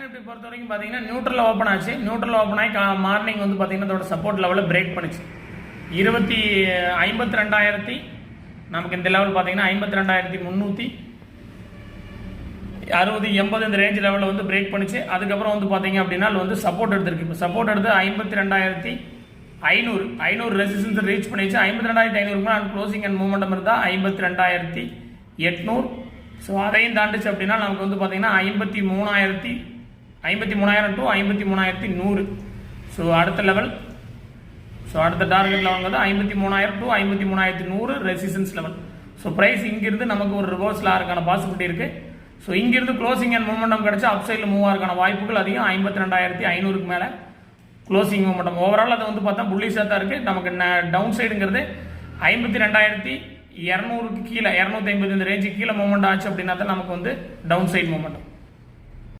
Nifty பொறுத்த வரைக்கும் பார்த்தீங்கன்னா நியூட்ரல் ஓப்பன் ஆச்சு. நியூட்ரல் ஓப்பன் ஆகி மார்னிங் வந்து பார்த்தீங்கன்னா அதோட சப்போர்ட் லெவலில் பிரேக் பண்ணிச்சு. 52,000 நமக்கு இந்த லெவல் பார்த்தீங்கன்னா 52,360 80 இந்த ரேஞ்ச் லெவலில் வந்து பிரேக் பண்ணிச்சு. அதுக்கப்புறம் வந்து பார்த்தீங்க அப்படின்னா வந்து சப்போர்ட் எடுத்திருக்கு. இப்போ சப்போர்ட் எடுத்து 52,500 ரெசிஸ்டன்ஸ் ரீச் பண்ணிச்சு. 52,500 க்ளோசிங் அண்ட் மூவ்மெண்டம் இருந்தால் 52,800. ஸோ அதையும் தாண்டிச்சு அப்படின்னா நமக்கு வந்து பார்த்தீங்கன்னா 53,000 to 53,100. ஸோ அடுத்த லெவல், ஸோ அடுத்த டார்கெட் லெவல் வந்து 53,000 to 53,100 resistance level. So price இங்கிருந்து நமக்கு ஒரு ரிவர்ஸில் ஆகிறதுக்கான பாசிபிலிட்டி இருக்குது. ஸோ இங்கிருந்து க்ளோசிங் அண்ட் மூவ்மெண்டம் கிடச்சா அப் சைடில் மூவ் ஆகிறதுக்கான வாய்ப்புகள் அதிகம். 52,500 மேலே க்ளோசிங் மூவ்மெண்டம். ஓவரால் அதை வந்து பார்த்தா புல்லிஷாக தான் இருக்குது. நமக்கு டவுன் சைடுங்கிறது 52,200 கீழே 250 இந்த ரேஞ்சுக்கு கீழே மூவ்மெண்ட் ஆச்சு அப்படின்னா தான் நமக்கு வந்து டவுன் சைட் மூவ்மெண்ட்.